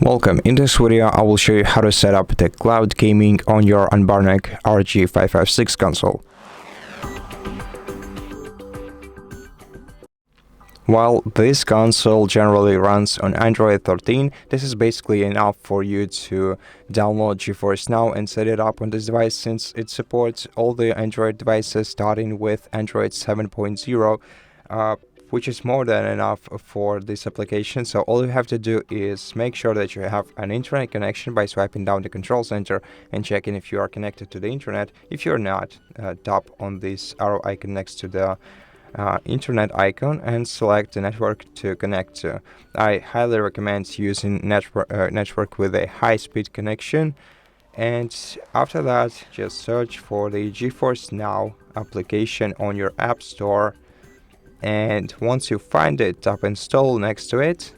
Welcome. In this video, I will show you how to set up the cloud gaming on your Anbernic RG556 console. While this console generally runs on Android 13, this is basically enough for you to download GeForce NOW and set it up on this device, since it supports all the Android devices starting with Android 7.0, which is more than enough for this application. So all you have to do is make sure that you have an internet connection by swiping down the control center and checking if you are connected to the internet. If you're not, tap on this arrow icon next to the internet icon and select the network to connect to. I highly recommend using network with a high-speed connection. And after that, just search for the GeForce NOW application on your App Store. And once you find it, tap install next to it.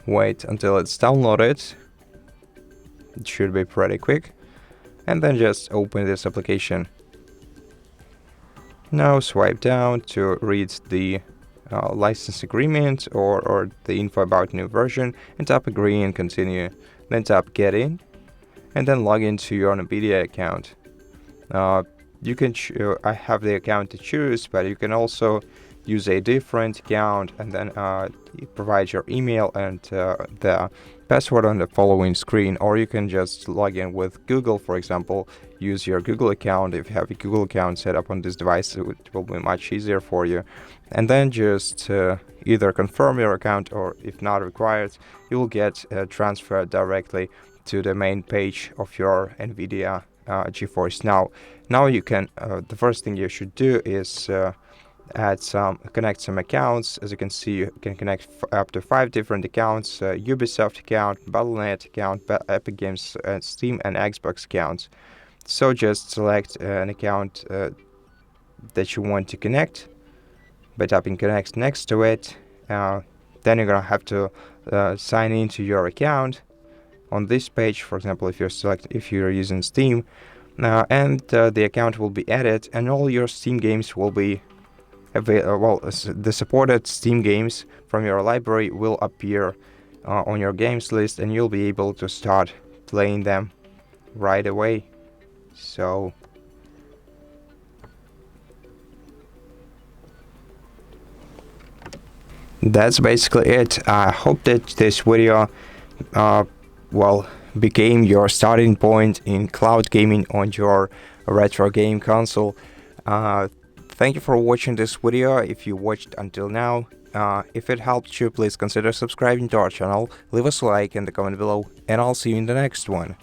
Wait until it's downloaded. It should be pretty quick. And then just open this application. Now swipe down to read the license agreement or the info about new version, and tap agree and continue. Then tap get in, and then log into your Nubia account. You can I have the account to choose, but you can also use a different account and then provide your email and the password on the following screen, or you can just log in with Google, for example. Use your Google account. If you have a Google account set up on this device, it will be much easier for you. And then just either confirm your account, or if not required, you will get transferred directly to the main page of your NVIDIA GeForce NOW. Now you can, the first thing you should do is connect some accounts. As you can see, you can connect up to 5 different accounts: Ubisoft account, Battle.net account, Epic Games, Steam and Xbox accounts. So just select an account that you want to connect by tapping connect next to it. Then you're gonna have to sign into your account on this page. For example, if you're using Steam, and the account will be added, and all your Steam games will be the supported Steam games from your library will appear on your games list, and you'll be able to start playing them right away. So that's basically it. I hope that this video became your starting point in cloud gaming on your retro game console. Thank you for watching this video. If you watched until now, if it helped you, please consider subscribing to our channel, leave us a like in the comment below, and I'll see you in the next one.